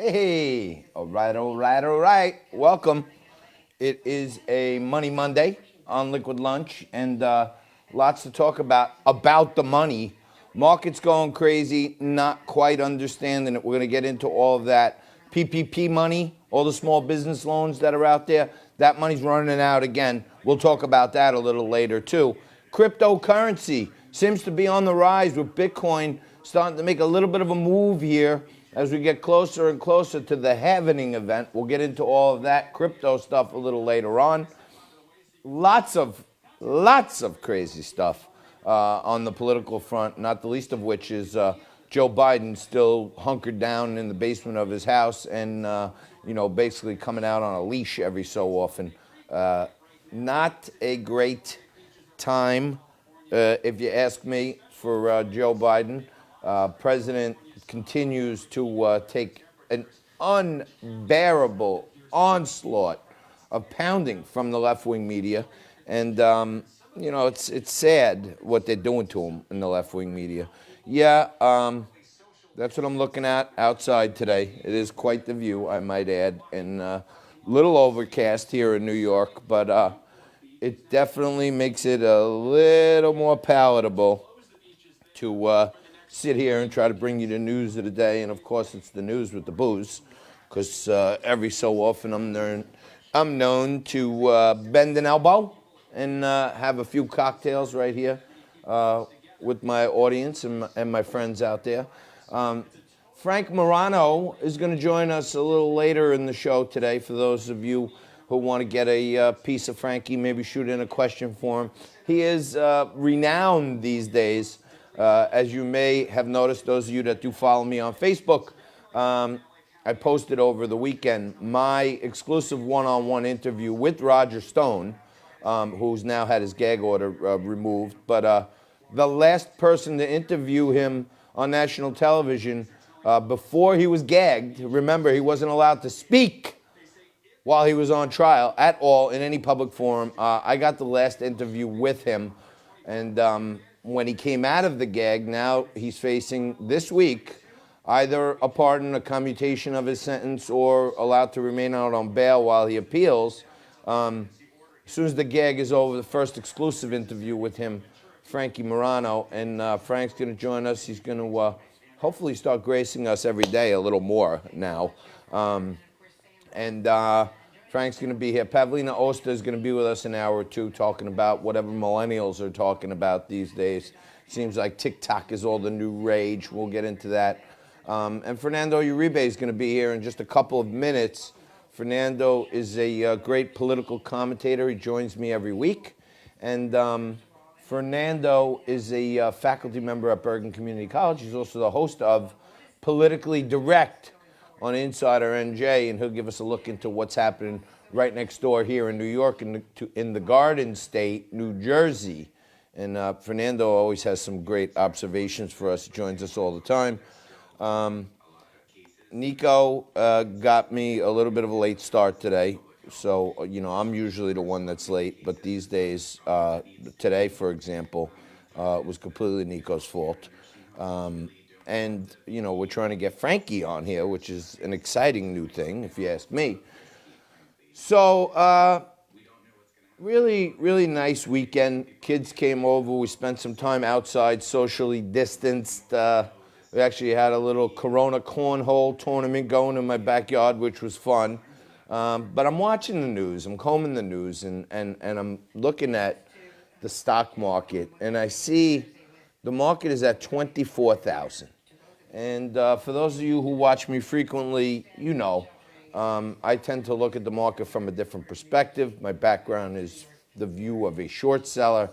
Hey, all right, all right, all right. Welcome. It is a Money Monday on Liquid Lunch, and lots to talk about the money. Market's going crazy, not quite understanding it. We're going to get into all of that. PPP money, all the small business loans that are out there, that money's running out again. We'll talk about that a little later, too. Cryptocurrency seems to be on the rise with Bitcoin starting to make a little bit of a move here as we get closer and closer to the halvening event. We'll get into all of that crypto stuff a little later on. Lots of crazy stuff on the political front, not the least of which is Joe Biden still hunkered down in the basement of his house and, basically coming out on a leash every so often. Not a great time, if you ask me, for Joe Biden. President continues to take an unbearable onslaught of pounding from the left-wing media. And, it's sad what they're doing to him in the left-wing media. Yeah, that's what I'm looking at outside today. It is quite the view, I might add, and a little overcast here in New York, but it definitely makes it a little more palatable to sit here and try to bring you the news of the day. And, of course, it's the news with the booze, because every so often I'm known to bend an elbow and have a few cocktails right here with my audience and my friends out there. Frank Morano is going to join us a little later in the show today. For those of you who want to get a piece of Frankie, maybe shoot in a question for him. He is renowned these days. As you may have noticed, those of you that do follow me on Facebook, I posted over the weekend my exclusive one-on-one interview with Roger Stone, who's now had his gag order removed. But the last person to interview him on national television before he was gagged, remember, he wasn't allowed to speak while he was on trial at all in any public forum. I got the last interview with him, and when he came out of the gag, now he's facing this week either a pardon, a commutation of his sentence, or allowed to remain out on bail while he appeals. As soon as the gag is over, the first exclusive interview with him, Frankie Morano, and Frank's going to join us. He's going to hopefully start gracing us every day a little more now. Frank's going to be here. Pavlina Oster is going to be with us an hour or two talking about whatever millennials are talking about these days. Seems like TikTok is all the new rage. We'll get into that. And Fernando Uribe is going to be here in just a couple of minutes. Fernando is a great political commentator. He joins me every week. And Fernando is a faculty member at Bergen Community College. He's also the host of Politically Direct on Insider NJ, and he'll give us a look into what's happening right next door here in New York, in the Garden State, New Jersey. And Fernando always has some great observations for us. He joins us all the time. Nico got me a little bit of a late start today. So, I'm usually the one that's late. But these days, today, for example, was completely Nico's fault. And, we're trying to get Frankie on here, which is an exciting new thing, if you ask me. So, really, really nice weekend. Kids came over. We spent some time outside, socially distanced. We actually had a little Corona cornhole tournament going in my backyard, which was fun. But I'm watching the news. I'm combing the news, and I'm looking at the stock market, and I see the market is at 24,000. And for those of you who watch me frequently, I tend to look at the market from a different perspective. My background is the view of a short seller,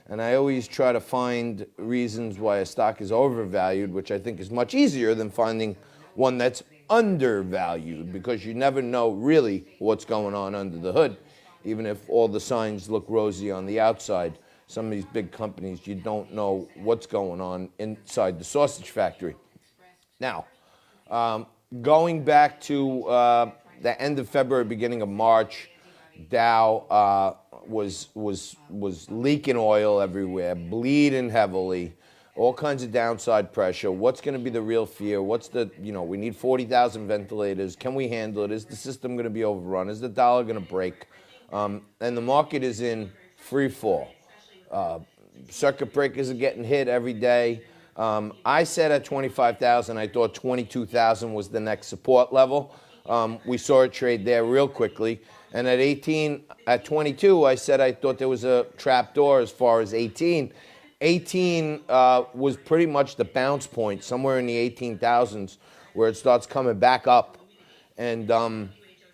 and I always try to find reasons why a stock is overvalued, which I think is much easier than finding one that's undervalued, because you never know really what's going on under the hood. Even if all the signs look rosy on the outside, some of these big companies, you don't know what's going on inside the sausage factory. Now, going back to the end of February, beginning of March, Dow was leaking oil everywhere, bleeding heavily. all kinds of downside pressure. What's going to be the real fear? What's the, we need 40,000 ventilators. Can we handle it? Is the system going to be overrun? Is the dollar going to break? And the market is in free fall. Circuit breakers are getting hit every day. I said at 25,000, I thought 22,000 was the next support level. We saw it trade there real quickly. And at 22, I said I thought there was a trap door as far as 18. 18 was pretty much the bounce point, somewhere in the 18,000s, where it starts coming back up. And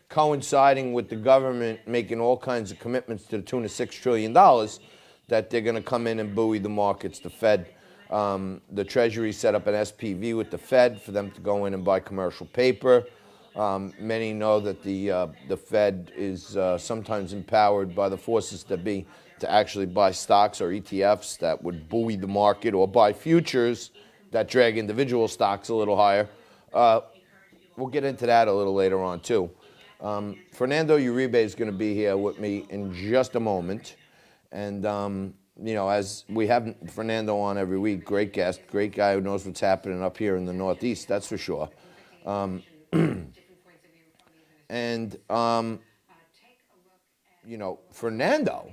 coinciding with the government making all kinds of commitments to the tune of $6 trillion, that they're going to come in and buoy the markets. The Fed, the Treasury set up an SPV with the Fed for them to go in and buy commercial paper. Many know that the Fed is sometimes empowered by the forces that be to actually buy stocks or ETFs that would buoy the market, or buy futures that drag individual stocks a little higher. We'll get into that a little later on, too. Fernando Uribe is going to be here with me in just a moment. And, as we have Fernando on every week, great guest, great guy who knows what's happening up here in the Northeast, that's for sure. Fernando,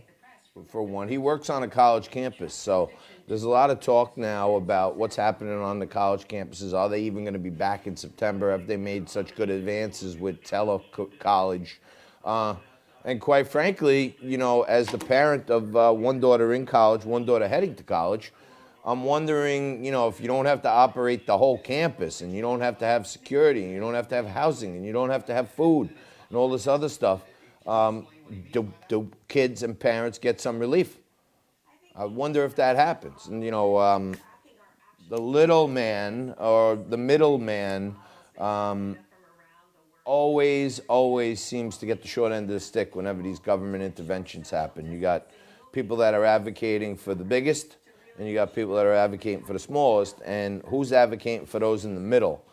for one, he works on a college campus. So there's a lot of talk now about what's happening on the college campuses. Are they even going to be back in September? Have they made such good advances with tele-college? And quite frankly, as the parent of one daughter in college, one daughter heading to college, I'm wondering, if you don't have to operate the whole campus, and you don't have to have security, and you don't have to have housing, and you don't have to have food, and all this other stuff, do kids and parents get some relief? I wonder if that happens. And, the little man or the middleman always seems to get the short end of the stick whenever these government interventions happen. You got people that are advocating for the biggest, and you got people that are advocating for the smallest. And who's advocating for those in the middle?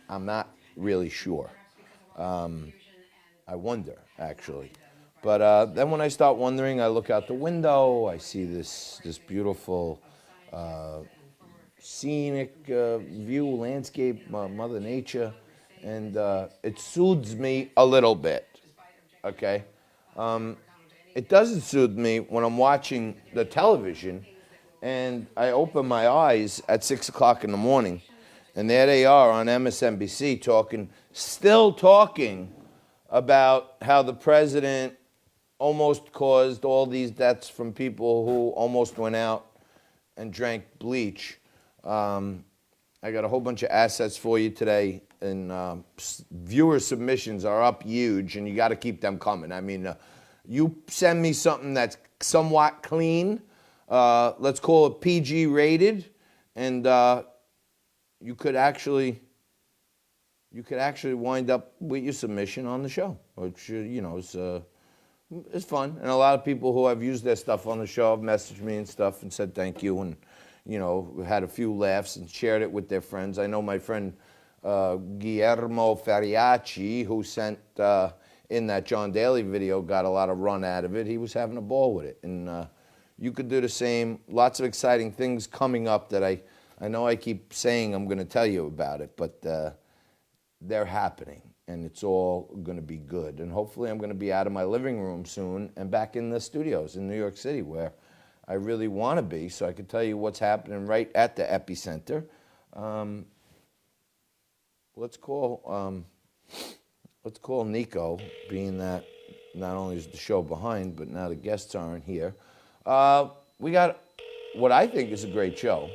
I'm not really sure. I wonder, actually. But then when I start wondering, I look out the window, I see this beautiful scenic view, landscape, Mother Nature, and it soothes me a little bit, okay? It doesn't soothe me when I'm watching the television and I open my eyes at 6 o'clock in the morning, and there they are on MSNBC still talking about how the president almost caused all these deaths from people who almost went out and drank bleach. I got a whole bunch of assets for you today, and viewer submissions are up huge, and you got to keep them coming. I mean, you send me something that's somewhat clean, let's call it PG rated, and you could actually wind up with your submission on the show, which is fun. And a lot of people who have used their stuff on the show have messaged me and stuff and said thank you, and had a few laughs and shared it with their friends. I know my friend Guillermo Fariacci, who sent in that John Daly video, got a lot of run out of it. He was having a ball with it, and you could do the same. Lots of exciting things coming up that I know I keep saying I'm going to tell you about it, but they're happening, and it's all going to be good. And hopefully I'm going to be out of my living room soon and back in the studios in New York City, where I really want to be, so I can tell you what's happening right at the epicenter. Let's call Nico, being that not only is the show behind, but now the guests aren't here. We got what I think is a great show.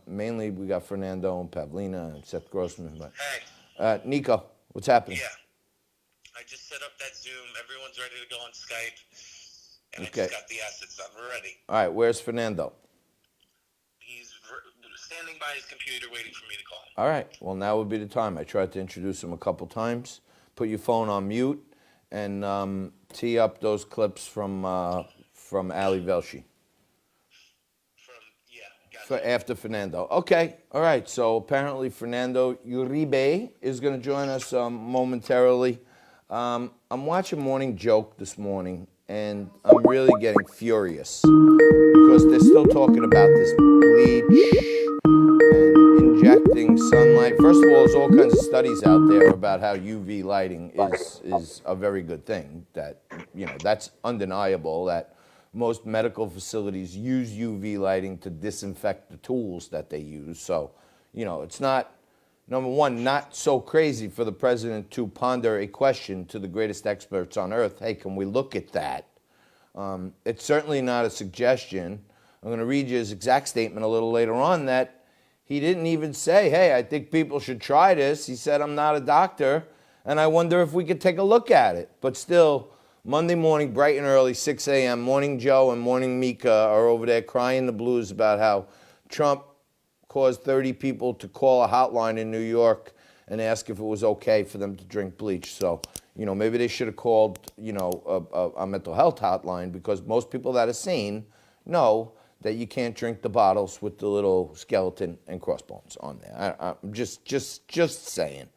Mainly we got Fernando and Pavlina and Seth Grossman. But Nico, what's happening? Yeah, I just set up that Zoom. Everyone's ready to go on Skype. And Okay. I just got the assets up. We're ready. All right, where's Fernando? He's standing by his computer waiting for me to call him. All right, well, now would be the time. I tried to introduce him a couple times. Put your phone on mute and tee up those clips from Ali Velshi. For after Fernando. Okay, all right, so apparently Fernando Uribe is going to join us momentarily. I'm watching Morning Joke this morning, and I'm really getting furious because they're still talking about this Bleach sunlight. First of all, there's all kinds of studies out there about how UV lighting is a very good thing. That, you know, that's undeniable. That most medical facilities use UV lighting to disinfect the tools that they use. So, you know, it's not, number one, not so crazy for the president to ponder a question to the greatest experts on earth. Hey, can we look at that? It's certainly not a suggestion. I'm going to read you his exact statement a little later on, that he didn't even say, hey, I think people should try this. He said, I'm not a doctor, and I wonder if we could take a look at it. But still, Monday morning, bright and early, 6 a.m., Morning Joe and Morning Mika are over there crying the blues about how Trump caused 30 people to call a hotline in New York and ask if it was okay for them to drink bleach. So, you know, maybe they should have called, you know, a mental health hotline, because most people that are sane know that you can't drink the bottles with the little skeleton and crossbones on there. I'm just saying.